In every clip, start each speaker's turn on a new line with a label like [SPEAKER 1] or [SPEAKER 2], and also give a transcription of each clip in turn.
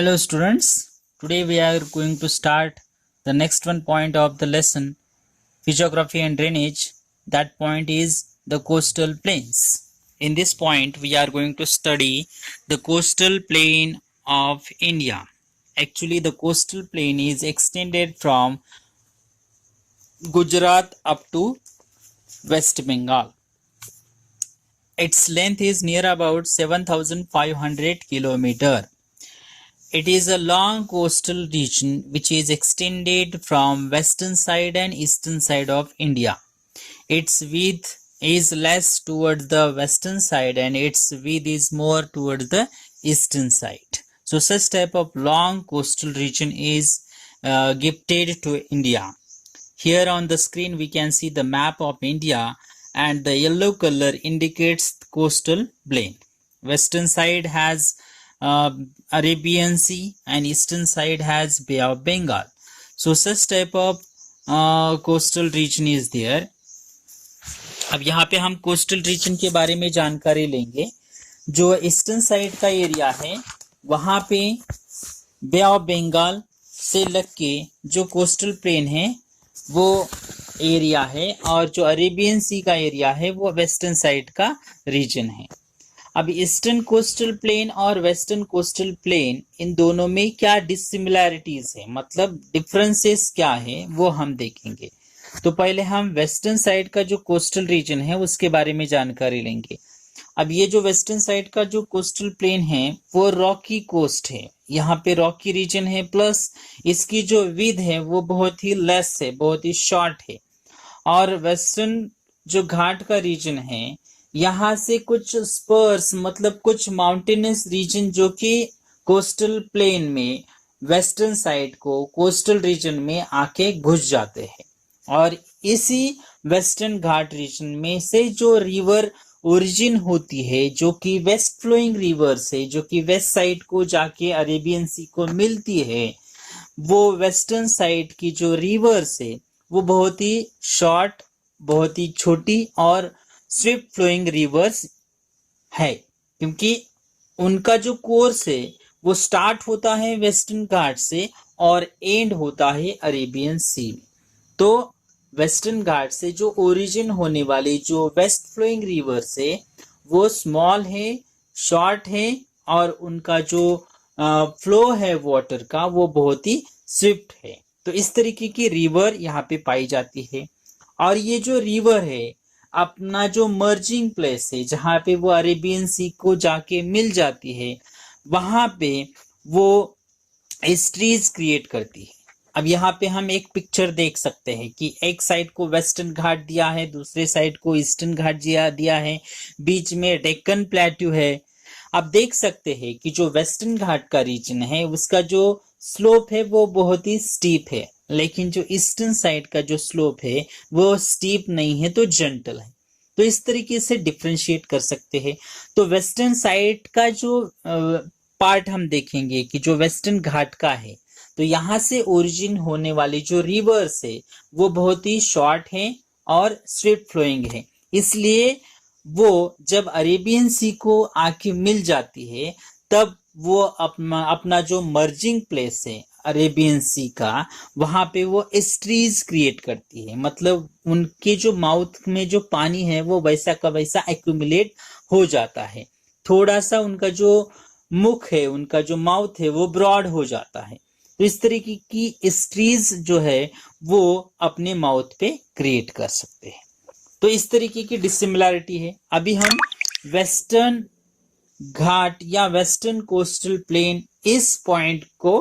[SPEAKER 1] Hello students, today we are going to start the next one point of the lesson, physiography and drainage. That point is the coastal plains. In this point we are going to study the coastal plain of India. Actually the coastal plain is extended from Gujarat up to West Bengal. Its length is near about 7,500 kilometer. It is a long coastal region which is extended from western side and eastern side of India. Its width is less towards the western side and its width is more towards the eastern side. So such type of long coastal region is gifted to India. Here on the screen we can see the map of India and the yellow color indicates coastal plain. Western side has Arabian Sea and eastern side has Bay of Bengal. So such type of coastal region is there. अब यहाँ पे हम coastal region के बारे में जानकारी लेंगे. जो ईस्टर्न साइड का एरिया है वहां पे बे ऑफ बंगाल से लग के जो कोस्टल प्लेन है वो एरिया है और जो अरेबियन सी का एरिया है वो वेस्टर्न साइड का रीजन है. अब ईस्टर्न कोस्टल प्लेन और वेस्टर्न कोस्टल प्लेन इन दोनों में क्या डिसिमिलैरिटीज है, मतलब डिफरेंसेस क्या है वो हम देखेंगे. तो पहले हम वेस्टर्न साइड का जो कोस्टल रीजन है उसके बारे में जानकारी लेंगे. अब ये जो वेस्टर्न साइड का जो कोस्टल प्लेन है वो रॉकी कोस्ट है. यहाँ पे रॉकी रीजन है प्लस इसकी जो विड्थ है वो बहुत ही लेस है, बहुत ही शॉर्ट है. और वेस्टर्न जो घाट का रीजन है यहाँ से कुछ स्पर्स मतलब कुछ माउंटेनस रीजन जो कि कोस्टल प्लेन में वेस्टर्न साइड को कोस्टल रीजन में आके घुस जाते हैं. और इसी वेस्टर्न घाट रीजन में से जो रिवर ओरिजिन होती है जो कि वेस्ट फ्लोइंग रिवर से जो कि वेस्ट साइड को जाके अरेबियन सी को मिलती है, वो वेस्टर्न साइड की जो रिवर से वो बहुत ही शॉर्ट, बहुत ही छोटी और स्विफ्ट फ्लोइंग रिवर्स है, क्योंकि उनका जो कोर्स है वो स्टार्ट होता है वेस्टर्न घाट से और एंड होता है अरेबियन सी में. तो वेस्टर्न घाट से जो ओरिजिन होने वाली जो वेस्ट फ्लोइंग रिवर से वो स्मॉल है, शॉर्ट है और उनका जो फ्लो है वाटर का वो बहुत ही स्विफ्ट है. तो इस तरीके की रिवर यहाँ पे पाई जाती है. और ये जो रिवर है अपना जो मर्जिंग प्लेस है जहाँ पे वो अरेबियन सी को जाके मिल जाती है वहां पे वो एस्ट्रीज क्रिएट करती है. अब यहाँ पे हम एक पिक्चर देख सकते हैं कि एक साइड को वेस्टर्न घाट दिया है, दूसरे साइड को ईस्टर्न घाट दिया है, बीच में डेक्कन प्लेट्यू है. आप देख सकते हैं कि जो वेस्टर्न घाट का रीजन है उसका जो स्लोप है वो बहुत ही स्टीप है, लेकिन जो ईस्टर्न साइड का जो स्लोप है वो स्टीप नहीं है तो जेंटल है. तो इस तरीके से डिफरेंशिएट कर सकते हैं. तो वेस्टर्न साइड का जो पार्ट हम देखेंगे कि जो वेस्टर्न घाट का है तो यहाँ से ओरिजिन होने वाली जो रिवर्स है वो बहुत ही शॉर्ट है और स्विफ्ट फ्लोइंग है. इसलिए वो जब अरेबियन सी को आके मिल जाती है तब वो अपना जो मर्जिंग प्लेस है अरेबियन सी का वहां पे वो एस्ट्रीज क्रिएट करती है, मतलब उनके जो माउथ में जो पानी है वो वैसा का वैसा एक्यूमुलेट हो जाता है. थोड़ा सा उनका जो मुख है, उनका जो माउथ है वो ब्रॉड हो जाता है. तो इस तरीके की एस्ट्रीज जो है वो अपने माउथ पे क्रिएट कर सकते हैं. तो इस तरीके की डिसिमिलैरिटी है. अभी हम वेस्टर्न घाट या वेस्टर्न कोस्टल प्लेन इस पॉइंट को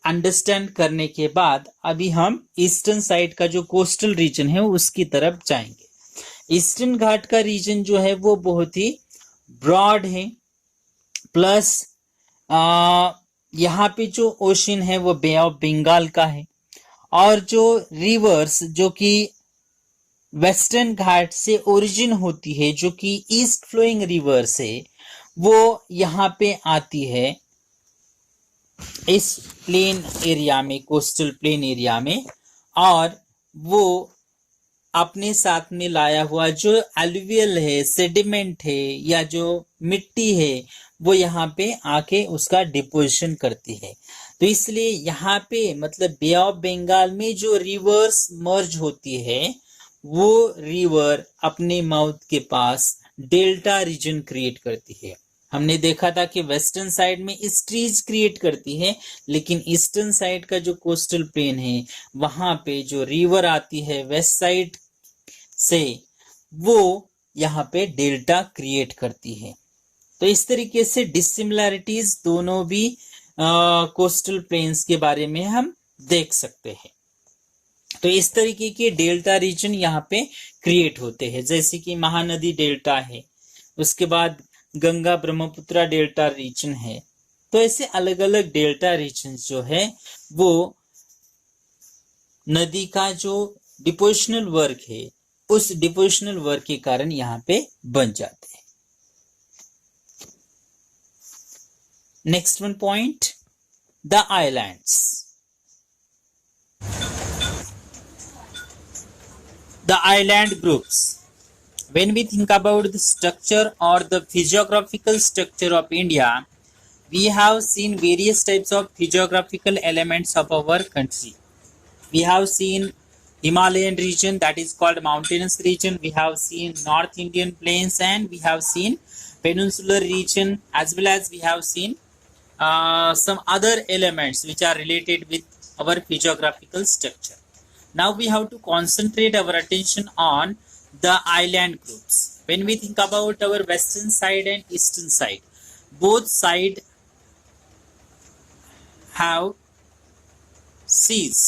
[SPEAKER 1] अंडरस्टैंड करने के बाद अभी हम ईस्टर्न साइड का जो कोस्टल रीजन है उसकी तरफ जाएंगे. ईस्टर्न घाट का रीजन जो है वो बहुत ही ब्रॉड है, प्लस यहाँ पे जो ओशन है वो बे ऑफ बंगाल का है. और जो रिवर्स जो कि वेस्टर्न घाट से ओरिजिन होती है जो कि ईस्ट फ्लोइंग रिवर से वो यहाँ पे आती है इस प्लेन एरिया में, कोस्टल प्लेन एरिया में, और वो अपने साथ में लाया हुआ जो एलुवियल है, सेडिमेंट है या जो मिट्टी है वो यहाँ पे आके उसका डिपोजिशन करती है। तो इसलिए यहाँ पे मतलब बे ऑफ बंगाल में जो रिवर्स मर्ज होती है वो रिवर अपने माउथ के पास डेल्टा रीजन क्रिएट करती है। हमने देखा था कि वेस्टर्न साइड में स्ट्रीज क्रिएट करती है, लेकिन ईस्टर्न साइड का जो कोस्टल प्लेन है वहां पे जो रिवर आती है वेस्ट साइड से वो यहाँ पे डेल्टा क्रिएट करती है। तो इस तरीके से डिसिमिलैरिटीज दोनों भी कोस्टल प्लेन्स के बारे में हम देख सकते हैं। तो इस तरीके के डेल्टा रीजन यहाँ पे क्रिएट होते हैं, जैसे कि महानदी डेल्टा है, उसके बाद गंगा ब्रह्मपुत्र डेल्टा रीजन है। तो ऐसे अलग अलग डेल्टा रीजन जो है वो नदी का जो डिपोजिशनल वर्क है उस डिपोजिशनल वर्क के कारण यहाँ पे बन जाते हैं। Next one point, the islands. The island groups. When we think about the structure or the physiographical structure of India, we have seen various types of physiographical elements of our country. We have seen Himalayan region, that is called mountainous region. We have seen North Indian plains, and we have seen peninsular region, as well as we have seen some other elements which are related with our physiographical structure. Now we have to concentrate our attention on the island groups. When we think about our western side and eastern side, both sides have seas.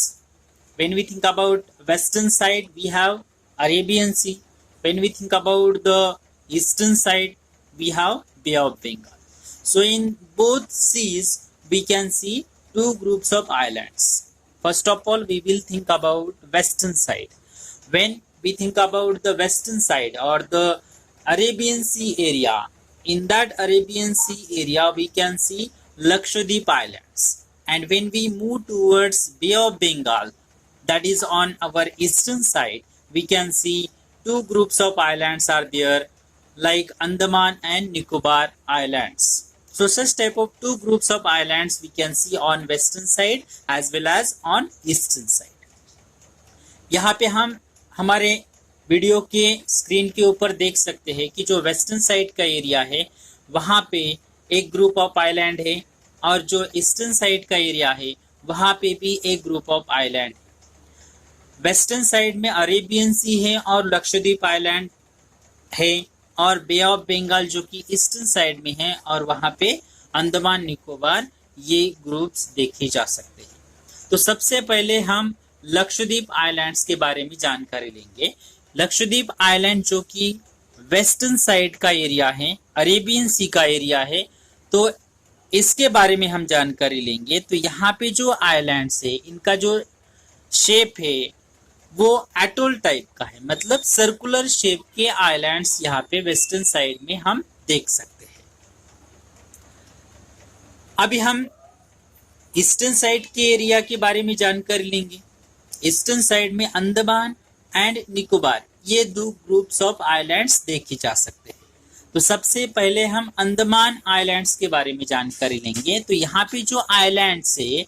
[SPEAKER 1] When we think about western side, we have Arabian Sea. When we think about the eastern side, we have Bay of Bengal. So in both seas, we can see two groups of islands. First of all, we will think about western side. When we think about the western side or the Arabian Sea area, in that Arabian Sea area we can see Lakshadweep Islands. And when we move towards Bay of Bengal, that is on our eastern side, we can see two groups of islands are there, like Andaman and Nicobar Islands. So such type of two groups of islands we can see on western side as well as on eastern side. यहाँ पे हम हमारे video के screen के ऊपर देख सकते हैं कि जो वेस्टर्न साइड का एरिया है वहाँ पे एक ग्रुप ऑफ आइलैंड है, और जो ईस्टर्न साइड का एरिया है वहाँ पे भी एक ग्रुप ऑफ आइलैंड है। वेस्टर्न साइड में अरेबियन सी है और लक्षद्वीप आइलैंड है, और बे ऑफ बंगाल जो कि ईस्टर्न साइड में है, और वहां पे अंडमान निकोबार, ये ग्रुप्स देखे जा सकते हैं। तो सबसे पहले हम लक्षद्वीप आइलैंड्स के बारे में जानकारी लेंगे। लक्षद्वीप आइलैंड जो कि वेस्टर्न साइड का एरिया है, अरेबियन सी का एरिया है, तो इसके बारे में हम जानकारी लेंगे। तो यहाँ पे जो आइलैंड्स है इनका जो शेप है वो एटोल टाइप का है, मतलब सर्कुलर शेप के आइलैंड्स यहाँ पे वेस्टर्न साइड में हम देख सकते हैं। अभी हम ईस्टर्न साइड के एरिया के बारे में जानकारी लेंगे। ईस्टर्न साइड में अंडमान एंड निकोबार, ये दो ग्रुप्स ऑफ आइलैंड्स देखे जा सकते हैं। तो सबसे पहले हम अंडमान आइलैंड्स के बारे में जानकारी लेंगे। तो यहाँ पे जो आइलैंड्स है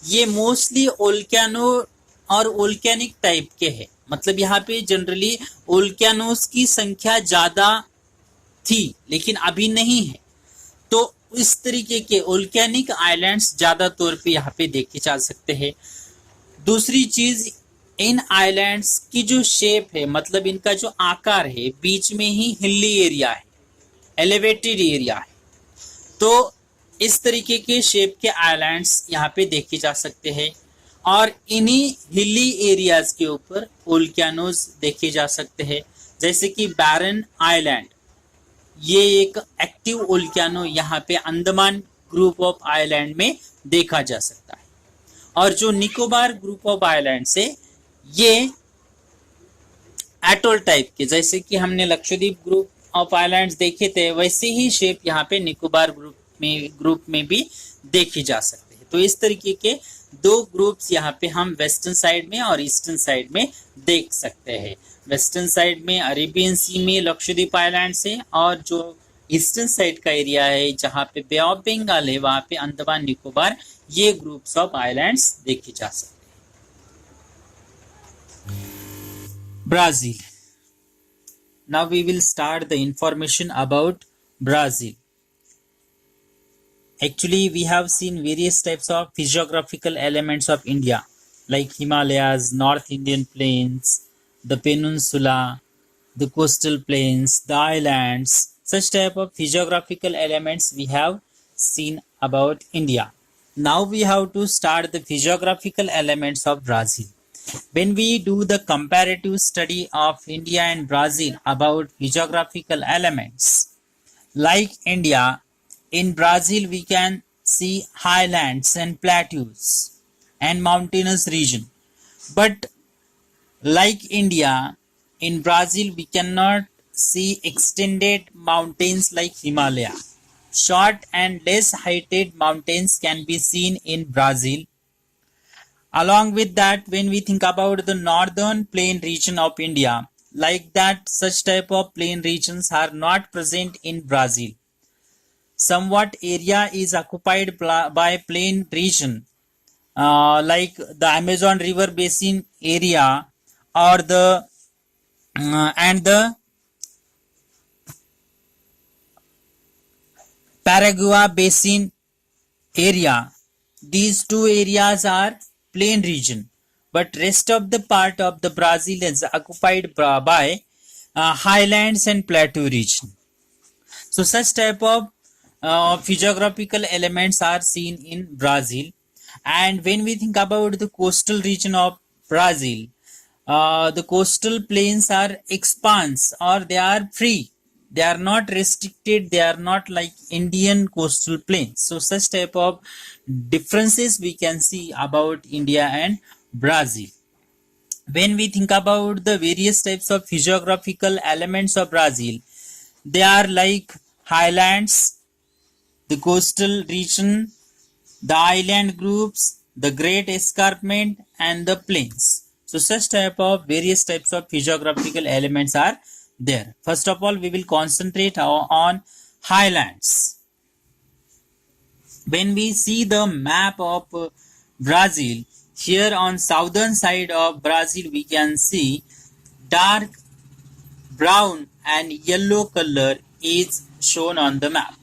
[SPEAKER 1] ये मोस्टली ओल्केनो और ओल्केनिक टाइप के हैं, मतलब यहाँ पे जनरली ओल्केनोस की संख्या ज्यादा थी लेकिन अभी नहीं है। तो इस तरीके के ओल्केनिक आइलैंड्स ज्यादा तौर पे यहाँ पे देखे जा सकते हैं। दूसरी चीज, इन आइलैंड्स की जो शेप है, मतलब इनका जो आकार है, बीच में ही हिली एरिया है, एलिवेटेड एरिया है। तो इस तरीके के शेप के आइलैंड्स यहाँ पे देखे जा सकते हैं, और इन्हीं हिली एरियाज के ऊपर ओल्केनोज देखे जा सकते हैं, जैसे कि बैरन आइलैंड, ये एक एक्टिव ओल्केनो यहाँ पे अंडमान ग्रुप ऑफ आइलैंड में देखा जा सकता है। और जो निकोबार ग्रुप ऑफ आइलैंड से ये एटोल टाइप के, जैसे कि हमने लक्षद्वीप ग्रुप ऑफ आइलैंड्स देखे थे, वैसे ही शेप यहाँ पे निकोबार ग्रुप में भी देखी जा सकते हैं। तो इस तरीके के दो ग्रुप्स यहाँ पे हम वेस्टर्न साइड में और ईस्टर्न साइड में देख सकते हैं। वेस्टर्न साइड में अरेबियन सी में लक्षद्वीप आइलैंड्स है, और जो ईस्टर्न साइड का एरिया है जहाँ पे बे ऑफ बंगाल है वहां पे अंडमान निकोबार, ये ग्रुप्स ऑफ आइलैंड्स देखे जा सकते हैं। Brazil. Now we will start the information about Brazil. Actually, we have seen various types of physiographical elements of India, like Himalayas, North Indian plains, the peninsula, the coastal plains, the islands. Such type of physiographical elements we have seen about India. Now we have to start the physiographical elements of Brazil. When we do the comparative study of India and Brazil about physiographical elements, like India, in Brazil we can see highlands and plateaus and mountainous region. But like India, in Brazil we cannot see extended mountains like Himalaya. Short and less heighted mountains can be seen in Brazil. Along with that, when we think about the northern plain region of India, like that, such type of plain regions are not present in Brazil. Somewhat area is occupied by plain region, like the Amazon River Basin area, or the and the Paraguay Basin area. These two areas are plain region, but rest of the part of the Brazil is occupied by highlands and plateau region. So such type of physiographical elements are seen in Brazil. And when we think about the coastal region of Brazil, the coastal plains are expanse, or they are free. They are not restricted. They are not like Indian coastal plains. So such type of differences we can see about India and Brazil. When we think about the various types of physiographical elements of Brazil, they are like highlands, the coastal region, the island groups, the great escarpment, and the plains. So such type of various types of physiographical elements are there. First of all, we will concentrate on highlands. When we see the map of Brazil, here on southern side of Brazil we can see dark brown and yellow color is shown on the map.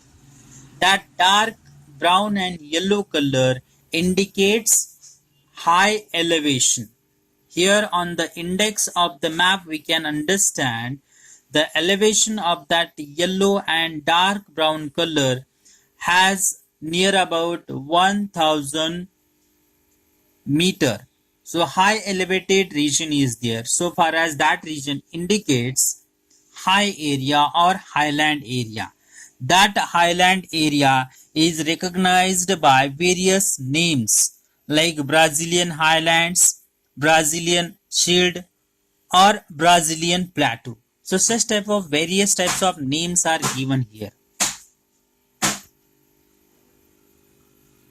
[SPEAKER 1] That dark brown and yellow color indicates high elevation. Here on the index of the map we can understand the elevation of that yellow and dark brown color has near about 1000 meter. So high elevated region is there. So far as that region indicates high area or highland area. That highland area is recognized by various names like Brazilian highlands, Brazilian shield, or Brazilian plateau. So such type of various types of names are given here.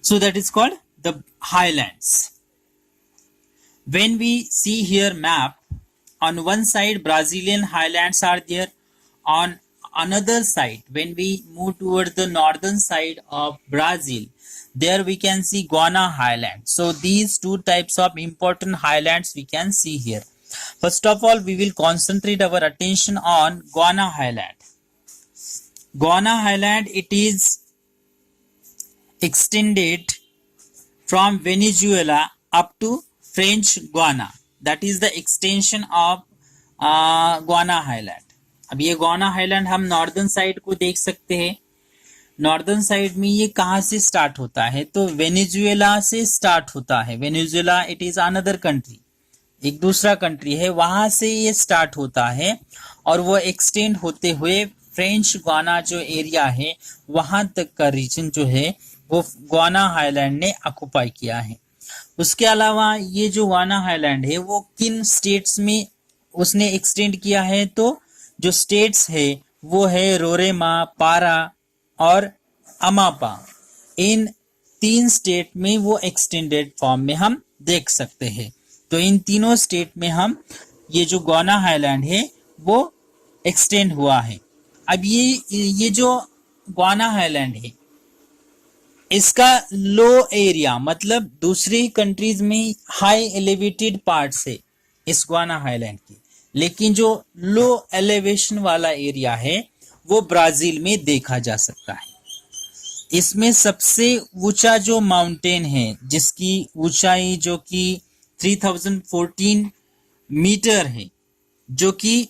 [SPEAKER 1] So that is called the highlands. When we see here map, on one side Brazilian highlands are there. On another side, when we move towards the northern side of Brazil, there we can see Guiana highlands. So these two types of important highlands we can see here. First of all, we will concentrate our attention on Guiana highland. Guiana highland, it is extended from Venezuela up to French Guiana. That is the extension of Guiana highland. अब ये Guiana highland हम northern side को देख सकते हैं. Northern side में ये कहाँ से स्टार्ट होता है? तो वेनेजुएला से स्टार्ट होता है. Venezuela it is another country, एक दूसरा कंट्री है, वहां से ये स्टार्ट होता है और वो एक्सटेंड होते हुए फ्रेंच गुआना जो एरिया है वहां तक का रीजन जो है वो गुआना हाईलैंड ने ऑक्युपाई किया है. उसके अलावा ये जो गुआना हाईलैंड है वो किन स्टेट्स में उसने एक्सटेंड किया है? तो जो स्टेट्स है वो है रोरेमा, पारा और अमापा. इन 3 स्टेट में वो एक्सटेंडेड फॉर्म में हम देख सकते हैं। तो इन तीनों स्टेट में हम ये जो गोवाना हाईलैंड है वो एक्सटेंड हुआ है। अब ये जो गोवाना हाईलैंड है इसका लो एरिया मतलब दूसरी कंट्रीज में हाई एलिवेटेड पार्ट्स है इस गोवाना हाईलैंड की, लेकिन जो लो एलिवेशन वाला एरिया है वो ब्राजील में देखा जा सकता है। इसमें सबसे ऊंचा जो माउंटेन है जिसकी ऊंचाई जो कि 3014 मीटर है, जो कि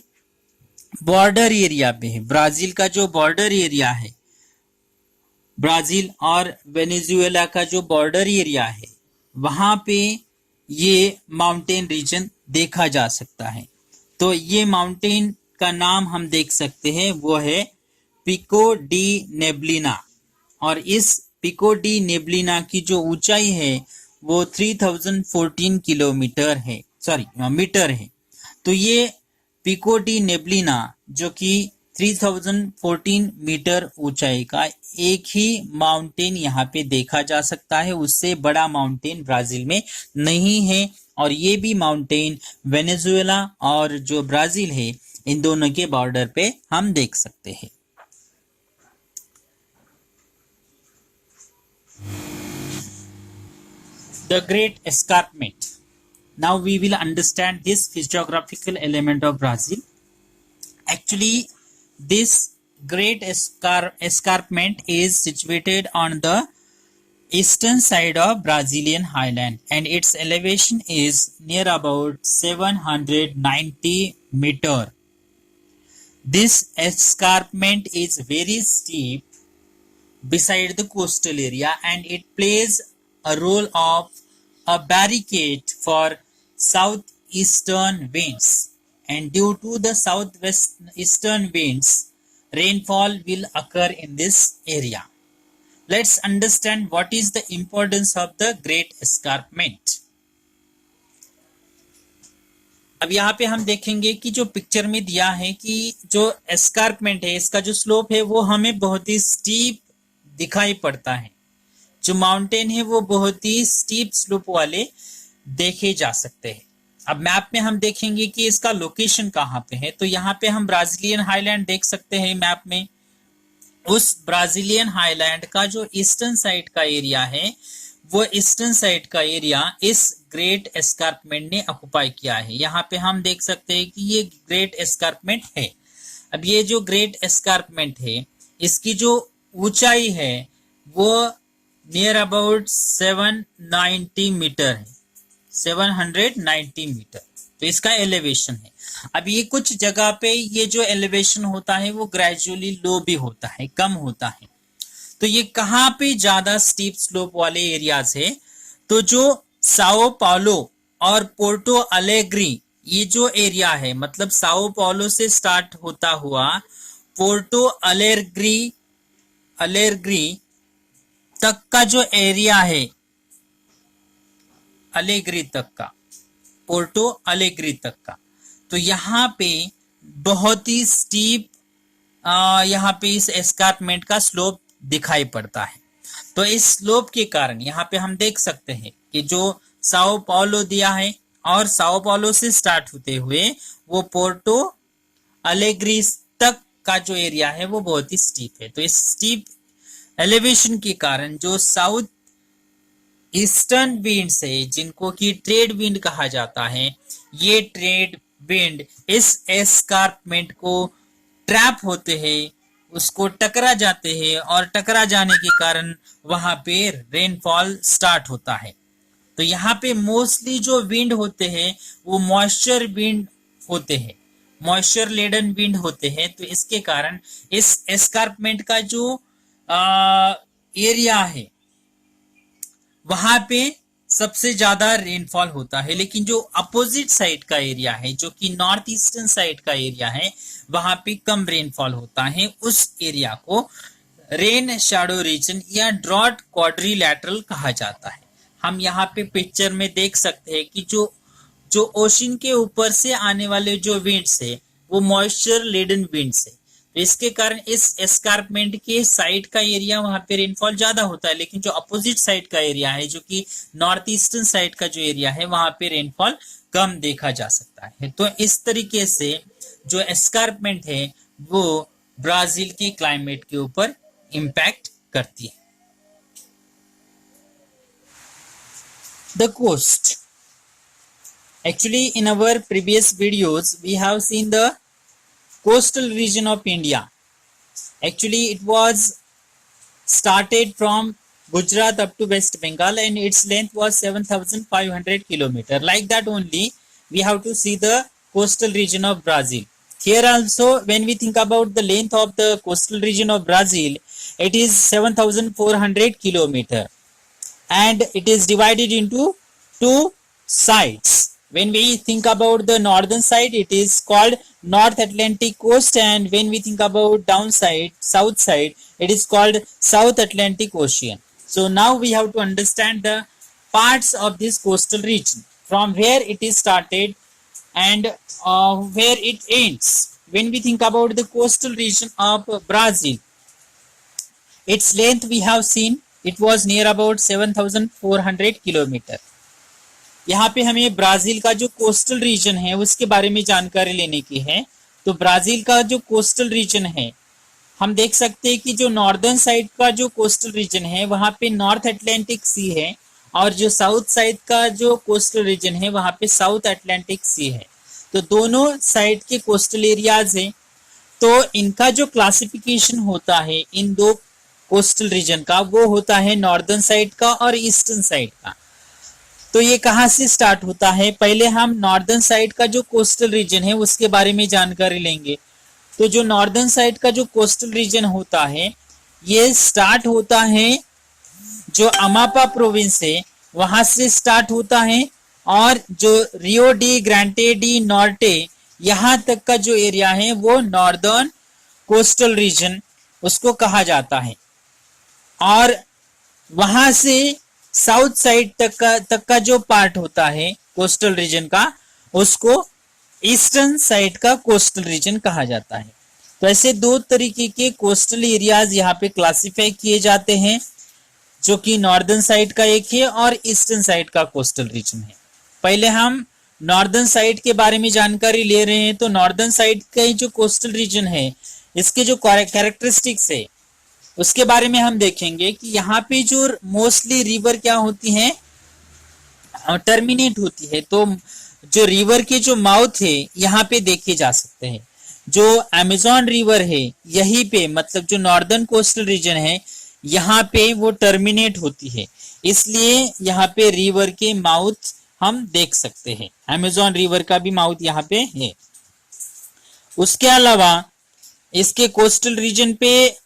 [SPEAKER 1] बॉर्डर एरिया पे है, ब्राजील का जो बॉर्डर एरिया है, ब्राजील और वेनेजुएला का जो बॉर्डर एरिया है वहां पे ये माउंटेन रीजन देखा जा सकता है। तो ये माउंटेन का नाम हम देख सकते हैं वो है पिको डी नेब्लिना, और इस पिको डी नेब्लिना की जो ऊंचाई है वो 3014 किलोमीटर है, मीटर है। तो ये पिको डी नेब्लिना जो कि 3014 मीटर ऊंचाई का एक ही माउंटेन यहाँ पे देखा जा सकता है, उससे बड़ा माउंटेन ब्राजील में नहीं है। और ये भी माउंटेन वेनेजुएला और जो ब्राजील है इन दोनों के बॉर्डर पे हम देख सकते हैं। The Great Escarpment. Now we will understand this physiographical element of Brazil. Actually, this Great Escarpment is situated on the eastern side of Brazilian highland and its elevation is near about 790 meter. This escarpment is very steep beside the coastal area and it plays a role of a barricade for southeastern winds, and due to the southwestern winds rainfall will occur in this area. Let's understand what is the importance of the Great Escarpment. अब यहाँ पे हम देखेंगे कि जो picture में दिया है कि जो एस्कारपमेंट है इसका जो स्लोप है वो हमें बहुत ही स्टीप दिखाई पड़ता है। जो माउंटेन है वो बहुत ही स्टीप स्लोप वाले देखे जा सकते हैं। अब मैप में हम देखेंगे कि इसका लोकेशन कहाँ पे है। तो यहाँ पे हम ब्राजीलियन हाईलैंड देख सकते हैं मैप में। उस ब्राजीलियन हाईलैंड का जो ईस्टर्न साइड का एरिया है वो ईस्टर्न साइड का एरिया इस ग्रेट एस्कारपमेंट ने ऑक्युपाई किया है। यहाँ पे हम देख सकते हैं कि ये ग्रेट एस्कारपमेंट है। अब ये जो ग्रेट एस्कारपमेंट है इसकी जो ऊंचाई है वो नियर अबाउट 790 मीटर है, 790 मीटर। तो इसका एलिवेशन है। अब ये कुछ जगह पे ये जो एलिवेशन होता है वो ग्रेजुअली लो भी होता है, कम होता है। तो ये कहाँ पे ज्यादा स्टीप स्लोप वाले एरियाज है, तो जो साओ पाउलो और पोर्टो अलेग्री ये जो एरिया है, मतलब साओ पाउलो से स्टार्ट होता हुआ पोर्टो अलेग्री तक का जो एरिया है, अलेग्री तक का, पोर्टो अलेग्री तक का, तो यहाँ पे बहुत ही स्टीप यहाँ पे इस एस्कारपमेंट का स्लोप दिखाई पड़ता है। तो इस स्लोप के कारण यहाँ पे हम देख सकते हैं कि जो साओ पाउलो दिया है और साओ पाउलो से स्टार्ट होते हुए वो पोर्टो अलेग्री तक का जो एरिया है वो बहुत ही स्टीप है। तो इस स्टीप एलिवेशन के कारण जो साउथ ईस्टर्न विंड है जिनको कि ट्रेड विंड कहा जाता है, ये ट्रेड विंड इस एस्कारपमेंट को ट्रैप होते हैं, उसको टकरा जाते हैं और टकरा जाने के कारण वहां पे रेनफॉल स्टार्ट होता है। तो यहाँ पे मोस्टली जो विंड होते हैं वो मॉइस्चर विंड होते हैं, मॉइस्चर लेडन विंड होते हैं। तो इसके कारण इस एस्कारपमेंट का जो एरिया है वहां पे सबसे ज्यादा रेनफॉल होता है, लेकिन जो अपोजिट साइड का एरिया है जो कि नॉर्थ ईस्टर्न साइड का एरिया है वहां पे कम रेनफॉल होता है। उस एरिया को रेन शैडो रीजन या ड्रॉट क्वाड्रिलैटरल कहा जाता है। हम यहाँ पे पिक्चर में देख सकते हैं कि जो ओशन के ऊपर से आने वाले जो विंड्स है वो मॉइस्चर लेडन विंड्स है। इसके कारण इस एस्कार्पमेंट के साइड का एरिया वहां पे रेनफॉल ज्यादा होता है, लेकिन जो अपोजिट साइड का एरिया है, जो कि नॉर्थ ईस्टर्न साइड का जो एरिया है, वहां पे रेनफॉल कम देखा जा सकता है। तो इस तरीके से जो एस्कार्पमेंट है वो ब्राजील के क्लाइमेट के ऊपर इंपैक्ट करती है। The cost, actually in our previous videos we have seen the coastal region of India. Actually it was started from Gujarat up to West Bengal and its length was 7,500 kilometer. Like that only we have to see the coastal region of Brazil. Here also when we think about the length of the coastal region of Brazil, it is 7,400 kilometer and it is divided into two sides. When we think about the northern side, it is called North Atlantic coast, and when we think about downside, south side, it is called South Atlantic Ocean. So now we have to understand the parts of this coastal region, from where it is started and where it ends. When we think about the coastal region of Brazil, its length we have seen, it was near about 7,400 kilometer. यहाँ पे हमें Brazil का जो coastal region है उसके बारे में जानकारी लेने की है। तो ब्राजील का जो कोस्टल रीजन है, हम देख सकते हैं कि जो नॉर्दर्न साइड का जो कोस्टल रीजन है वहां पे नॉर्थ अटलांटिक सी है, और जो साउथ साइड का जो कोस्टल रीजन है वहां पे साउथ अटलांटिक सी है। तो दोनों साइड के कोस्टल एरियाज हैं, तो इनका जो क्लासिफिकेशन होता है इन दो कोस्टल रीजन का, वो होता है नॉर्दर्न साइड का और ईस्टर्न साइड का। तो ये कहां से स्टार्ट होता है, पहले हम नॉर्दर्न साइड का जो कोस्टल रीजन है उसके बारे में जानकारी लेंगे। तो जो नॉर्दर्न साइड का जो कोस्टल रीजन होता है, ये स्टार्ट होता है जो अमापा प्रोविंस है वहां से स्टार्ट होता है, और जो रियो डी ग्रांटे डी नॉर्टे यहां तक का जो एरिया है वो नॉर्दर्न कोस्टल रीजन उसको कहा जाता है। और वहां से साउथ साइड तक का जो पार्ट होता है कोस्टल रीजन का, उसको ईस्टर्न साइड का कोस्टल रीजन कहा जाता है। तो ऐसे दो तरीके के कोस्टल एरियाज यहाँ पे क्लासिफाई किए जाते हैं, जो कि नॉर्दर्न साइड का एक है और ईस्टर्न साइड का कोस्टल रीजन है। पहले हम नॉर्दर्न साइड के बारे में जानकारी ले रहे हैं। तो नॉर्दर्न साइड का जो कोस्टल रीजन है, इसके जो कैरेक्टरिस्टिक्स है उसके बारे में हम देखेंगे कि यहाँ पे जो मोस्टली रिवर क्या होती हैं, टर्मिनेट होती है। तो जो रिवर के जो माउथ है यहाँ पे देखे जा सकते हैं। जो अमेज़न रिवर है यहीं पे, मतलब जो नॉर्दर्न कोस्टल रीजन है यहाँ पे वो टर्मिनेट होती है, इसलिए यहाँ पे रिवर के माउथ हम देख सकते हैं। अमेज़न रिवर का भी माउथ यहाँ पे है। उसके अलावा इसके कोस्टल रीजन पे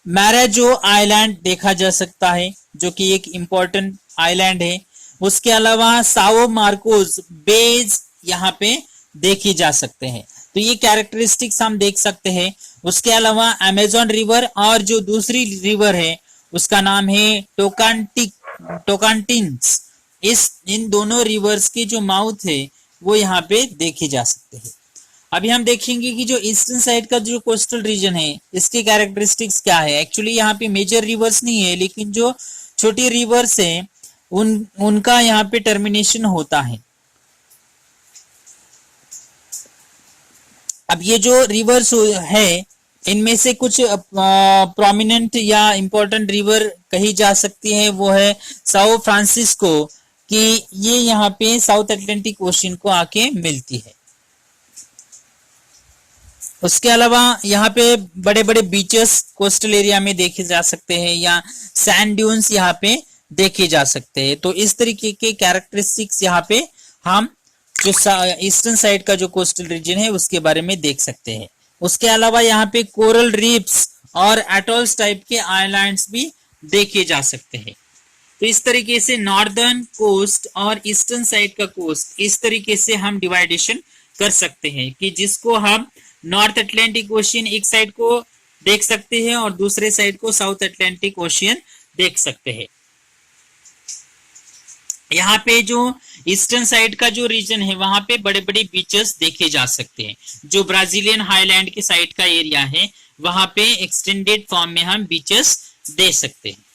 [SPEAKER 1] मैराजो आइलैंड देखा जा सकता है, जो कि एक इंपॉर्टेंट आइलैंड है। उसके अलावा साओ मार्कोस बेज यहाँ पे देखी जा सकते हैं। तो ये कैरेक्टरिस्टिक्स हम देख सकते हैं। उसके अलावा अमेज़न रिवर और जो दूसरी रिवर है उसका नाम है टोकांटिन्स, इन दोनों रिवर्स के जो माउथ है वो यहाँ पे देखे जा सकते हैं। अभी हम देखेंगे कि जो ईस्टर्न साइड का जो कोस्टल रीजन है इसके कैरेक्टरिस्टिक्स क्या है। एक्चुअली यहाँ पे मेजर रिवर्स नहीं है, लेकिन जो छोटी रिवर्स है उनका यहाँ पे टर्मिनेशन होता है। अब ये जो रिवर्स है इनमें से कुछ प्रोमिनेंट या इंपॉर्टेंट रिवर कही जा सकती है, वो है साओ फ्रांसिस्को, कि ये यहाँ पे साउथ अटलांटिक ओशियन को आके मिलती है। उसके अलावा यहाँ पे बड़े बड़े बीचेस कोस्टल एरिया में देखे जा सकते हैं, या सैंड ड्यून्स यहाँ पे देखे जा सकते हैं। तो इस तरीके के कैरेक्टरिस्टिक्स यहाँ पे हम जो ईस्टर्न साइड का जो कोस्टल रीजन है उसके बारे में देख सकते हैं। उसके अलावा यहाँ पे कोरल रीफ्स और एटॉल्स टाइप के आइलैंड्स भी देखे जा सकते हैं। तो इस तरीके से नॉर्दर्न कोस्ट और ईस्टर्न साइड का कोस्ट, इस तरीके से हम डिवाइडेशन कर सकते हैं कि जिसको हम नॉर्थ अटलांटिक ओशियन एक साइड को देख सकते हैं और दूसरे साइड को साउथ अटलांटिक ओशियन देख सकते हैं। यहाँ पे जो ईस्टर्न साइड का जो रीजन है वहां पे बड़े बड़े बीचेस देखे जा सकते हैं। जो ब्राजीलियन हाईलैंड के साइड का एरिया है वहां पे एक्सटेंडेड फॉर्म में हम बीचेस दे सकते हैं।